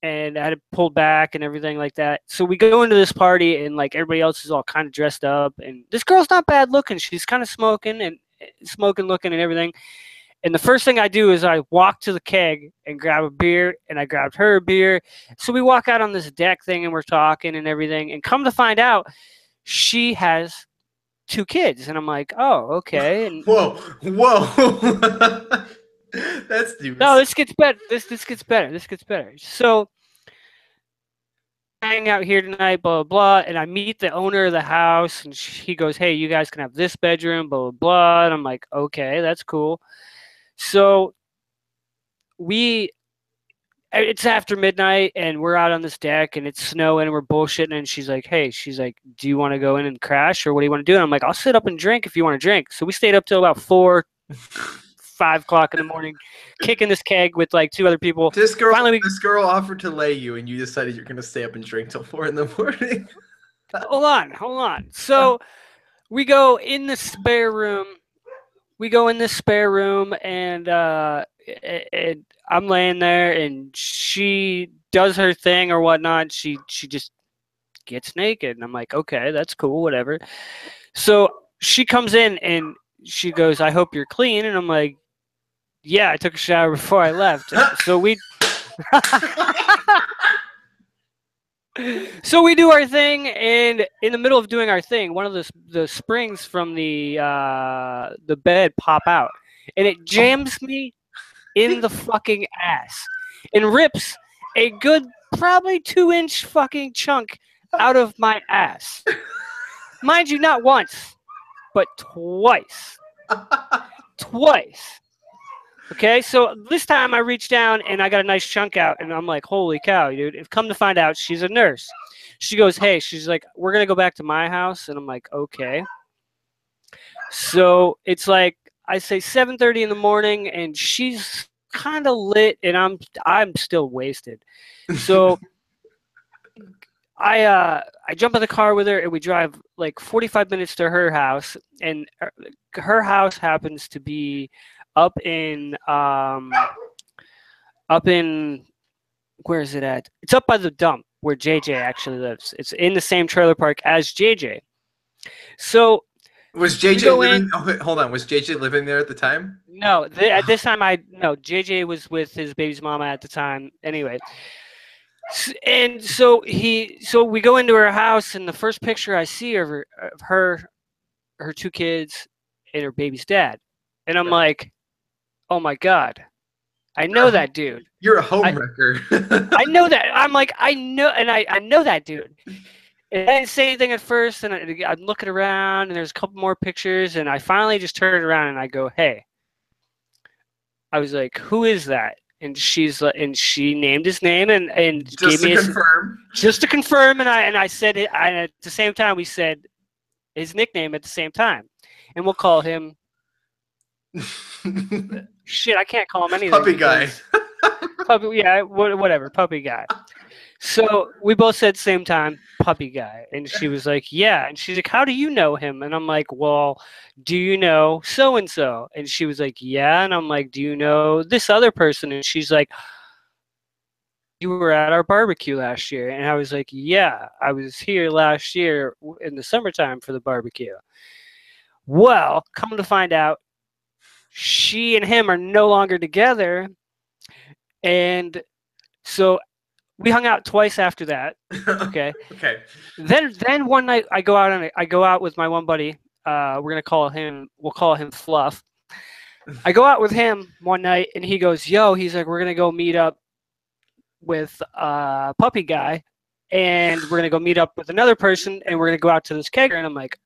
and I had it pulled back and everything like that. So we go into this party and like everybody else is all kind of dressed up. And this girl's not bad looking. She's kind of smoking looking and everything. And the first thing I do is I walk to the keg and grab a beer, and I grabbed her a beer. So we walk out on this deck thing, and we're talking and everything. And come to find out, she has 2 kids. And I'm like, oh, okay. And whoa. That's stupid. No, this gets better. This gets better. So hang out here tonight, blah, blah, blah. And I meet the owner of the house, and he goes, hey, you guys can have this bedroom, blah, blah, blah. And I'm like, okay, that's cool. So it's after midnight and we're out on this deck and it's snowing and we're bullshitting, and she's like, do you want to go in and crash or what do you want to do? And I'm like, I'll sit up and drink if you want to drink. So we stayed up till about 5 o'clock in the morning, kicking this keg with like 2 other people. This girl offered to lay you and you decided you're going to stay up and drink till 4 in the morning. Hold on. So we go in the spare room. And I'm laying there, and she does her thing or whatnot. She just gets naked, and I'm like, okay, that's cool, whatever. So she comes in, and she goes, I hope you're clean. And I'm like, yeah, I took a shower before I left. So we do our thing, and in the middle of doing our thing, one of the springs from the bed pop out, and it jams me in the fucking ass and rips a good probably 2-inch fucking chunk out of my ass. Mind you, not once, but twice. Twice. Okay, so this time I reached down and I got a nice chunk out, and I'm like, holy cow, dude. If come to find out, she's a nurse. She goes, hey, she's like, we're going to go back to my house. And I'm like, okay. So it's like, I say 7:30 in the morning, and she's kind of lit, and I'm still wasted. So I jump in the car with her, and we drive like 45 minutes to her house, and her house happens to be up in where is it at? It's up by the dump where JJ actually lives. It's in the same trailer park as JJ. So was JJ living? Oh, hold on, was JJ living there at the time? No, at this time no. JJ was with his baby's mama at the time. Anyway. And so we go into her house, and the first picture I see of her 2 kids and her baby's dad, and I'm like, oh my god, I know that dude. You're a homewrecker. I know that. I'm like, I know that dude. And I didn't say anything at first, and I'm looking around, and there's a couple more pictures, and I finally just turned around and I go, hey. I was like, who is that? And she named his name and just gave me just to confirm, and I said it. And at the same time, we said his nickname at the same time, and we'll call him. Shit, I can't call him anything. Puppy guy. Puppy, yeah, whatever, puppy guy. So we both said same time, puppy guy, and she was like, yeah, and she's like, how do you know him? And I'm like, well, do you know so and so? And she was like, yeah, and I'm like, do you know this other person? And she's like, you were at our barbecue last year. And I was like, yeah, I was here last year in the summertime for the barbecue. Well, come to find out, she and him are no longer together, and so we hung out twice after that. Okay. Okay. Then one night I go out with my one buddy. We'll call him Fluff. I go out with him one night, and he goes, yo, he's like, we're gonna go meet up with puppy guy, and we're gonna go meet up with another person, and we're gonna go out to this kegger. And I'm like,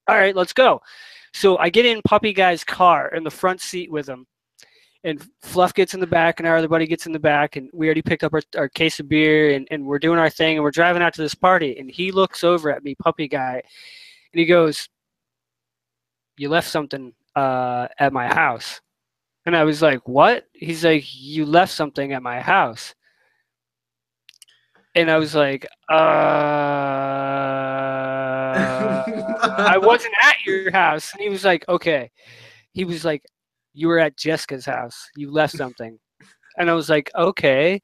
all right, let's go. So I get in puppy guy's car in the front seat with him. And Fluff gets in the back, and our other buddy gets in the back, and we already picked up our case of beer, and we're doing our thing, and we're driving out to this party. And he looks over at me, puppy guy, and he goes, you left something at my house. And I was like, what? He's like, you left something at my house. And I was like, I wasn't at your house. And he was like, okay. He was like, you were at Jessica's house. You left something. And I was like, okay.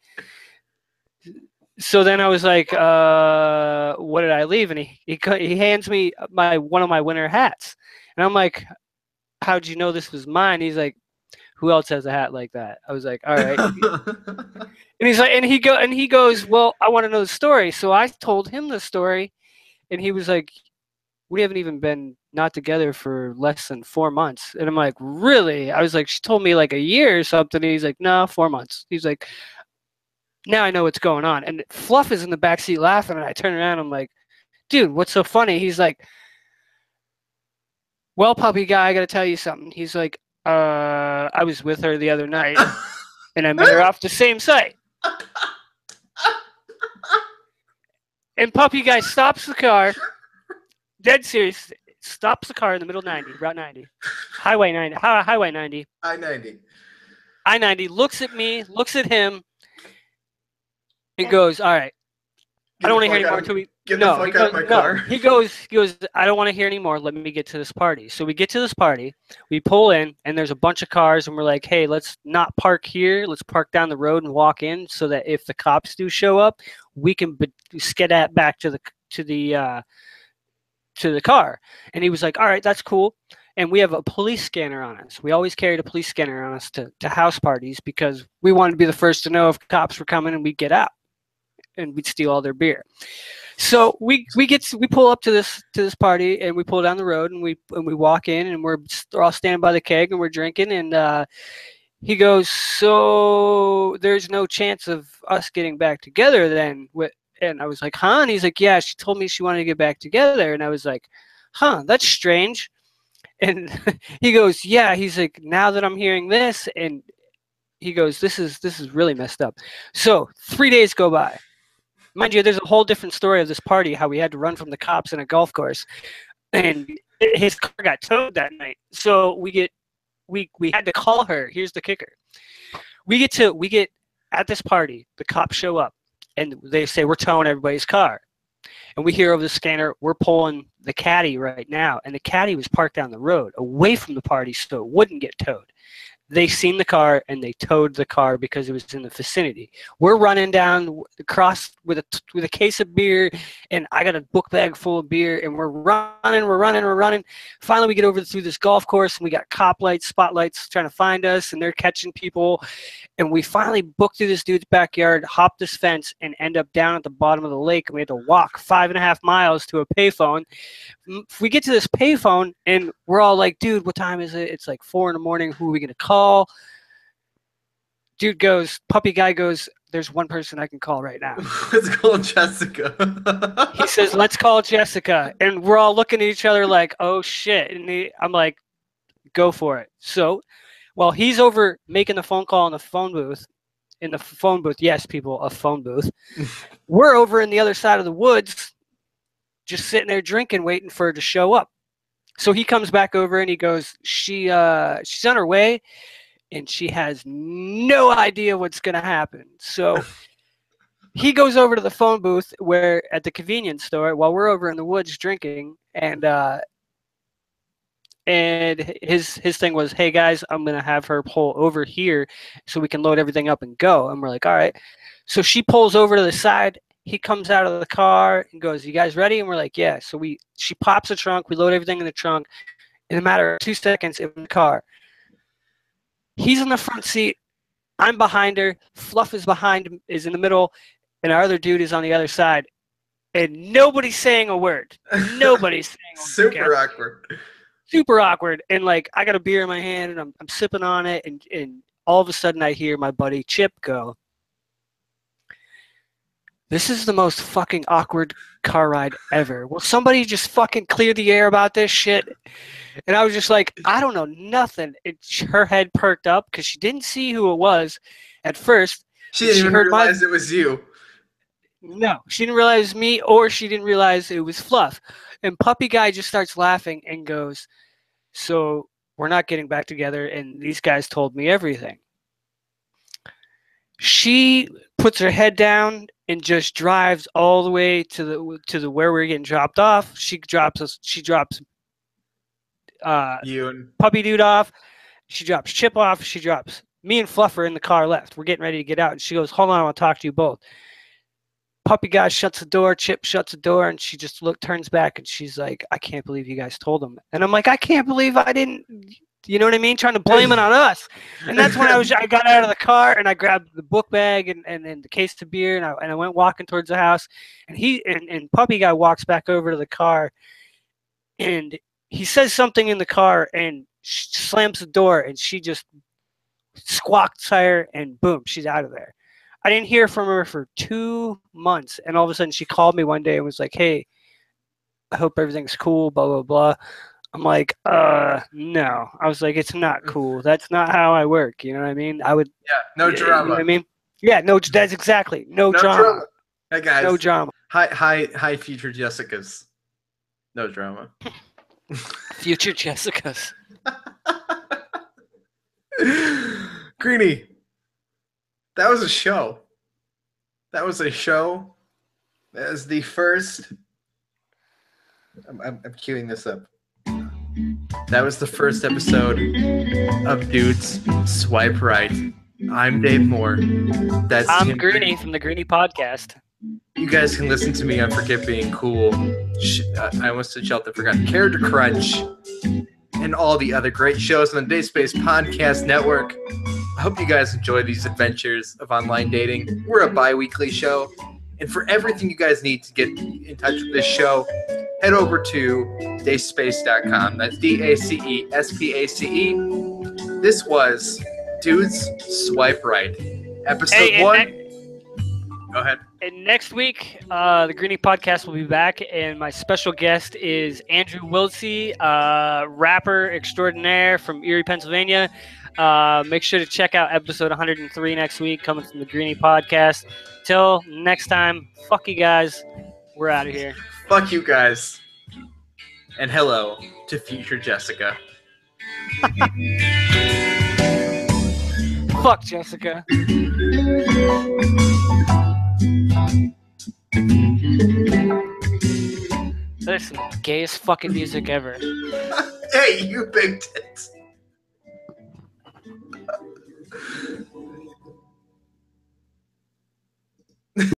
So then I was like, what did I leave? And he hands me one of my winter hats. And I'm like, how'd you know this was mine? He's like, who else has a hat like that? I was like, all right. And he's like, and he goes, well, I want to know the story. So I told him the story, and he was like, we haven't even been not together for less than 4 months. And I'm like, really? I was like, she told me like a year or something. And he's like, no, 4 months. He's like, now I know what's going on. And Fluff is in the backseat laughing, and I turn around, I'm like, dude, what's so funny? He's like, well, puppy guy, I got to tell you something. He's like, I was with her the other night, and I met her off the same site. And puppy guy stops the car, dead serious, stops the car in the middle of 90, Route 90, Highway 90, Highway 90. I-90, looks at me, looks at him, and goes, all right, I don't want to hear anymore until we... Get the fuck out of my car. He goes, I don't want to hear anymore. Let me get to this party. So we get to this party. We pull in, and there's a bunch of cars, and we're like, hey, let's not park here. Let's park down the road and walk in so that if the cops do show up, we can skedat back to the car. And he was like, all right, that's cool. And we have a police scanner on us. We always carried a police scanner on us to house parties because we wanted to be the first to know if cops were coming, and we'd get out and we'd steal all their beer. So we pull up to this party, and we pull down the road, and we walk in, and we're all standing by the keg, and we're drinking, and He goes, so there's no chance of us getting back together then? And I was like, huh? And he's like, yeah, she told me she wanted to get back together. And I was like, huh, that's strange. And he goes, yeah. He's like, now that I'm hearing this, and he goes, this is really messed up. So 3 days go by. Mind you, there's a whole different story of this party, how we had to run from the cops in a golf course, and his car got towed that night. So we had to call her. Here's the kicker: we get at this party. The cops show up, and they say we're towing everybody's car. And we hear over the scanner, we're pulling the caddy right now, and the caddy was parked down the road, away from the party, so it wouldn't get towed. They seen the car and they towed the car because it was in the vicinity. We're running down across with a case of beer, and I got a book bag full of beer, and we're running. Finally, we get over through this golf course, and we got cop lights, spotlights trying to find us, and they're catching people. And we finally book through this dude's backyard, hop this fence, and end up down at the bottom of the lake. And we had to walk 5.5 miles to a payphone. We get to this payphone, and we're all like, dude, what time is it? It's like 4 a.m. Who are we going to call? Dude goes, puppy guy goes, there's one person I can call right now. Let's call Jessica. He says, let's call Jessica. And we're all looking at each other like, oh, shit. And I'm like, go for it. So while he's over making the phone call in the phone booth, yes, people, a phone booth, we're over in the other side of the woods, just sitting there drinking, waiting for her to show up. So he comes back over and he goes, she's on her way, and she has no idea what's going to happen. So he goes over to the phone booth at the convenience store while we're over in the woods drinking, and his thing was, hey guys, I'm going to have her pull over here so we can load everything up and go. And we're like, all right. So she pulls over to the side. He comes out of the car and goes, you guys ready? And we're like, yeah. So she pops the trunk. We load everything in the trunk. In a matter of 2 seconds, in the car. He's in the front seat. I'm behind her. Fluff is in the middle. And our other dude is on the other side. And nobody's saying a word. Nobody's saying a word. Super awkward. Super awkward. And like, I got a beer in my hand and I'm sipping on it. And all of a sudden I hear my buddy Chip go, this is the most fucking awkward car ride ever. Will somebody just fucking clear the air about this shit? And I was just like, I don't know nothing. Her head perked up because she didn't see who it was at first. She didn't even realize it was you. No, she didn't realize it was me, or she didn't realize it was Fluff. And Puppy Guy just starts laughing and goes, so we're not getting back together, and these guys told me everything. She puts her head down and just drives all the way to the where we're getting dropped off. She drops you and Puppy Dude off. She drops Chip off. She drops me and Fluffer in the car left. We're getting ready to get out. And she goes, hold on, I want to talk to you both. Puppy Guy shuts the door. Chip shuts the door. And she just turns back and she's like, I can't believe you guys told him. And I'm like, I can't believe I didn't. You know what I mean? Trying to blame it on us. And that's when I got out of the car and I grabbed the book bag and the case of beer and I went walking towards the house. And Puppy Guy walks back over to the car and he says something in the car and slams the door and she just squawks her and boom, she's out of there. I didn't hear from her for 2 months. And all of a sudden she called me one day and was like, hey, I hope everything's cool, blah, blah, blah. I'm like, no. I was like, it's not cool. That's not how I work. You know what I mean? Yeah, no drama. You know what I mean? Yeah, no, that's exactly. No drama. Hey guys. No drama. Hi, future Jessicas. No drama. Future Jessicas. Greenie, that was a show. That was the first. I'm queuing this up. That was the first episode of Dudes Swipe Right. I'm Dave Moore. I'm Greenie from the Greenie podcast. You guys can listen to me on Forget Being Cool. I almost said Shelter Forgotten. Character Crunch. And all the other great shows on the Dacespace Podcast Network. I hope you guys enjoy these adventures of online dating. We're a bi-weekly show. And for everything you guys need to get in touch with this show, head over to dacespace.com. That's DACESPACE. This was Dudes Swipe Right. Episode 1. Go ahead. And next week, the Greenie podcast will be back, and my special guest is Andrew Wiltsey, rapper extraordinaire from Erie, Pennsylvania. Make sure to check out episode 103 next week, coming from the Greenie podcast. Till next time, fuck you guys. We're out of here. Fuck you guys. And hello to future Jessica. Fuck Jessica. That is some gayest fucking music ever. Hey, you big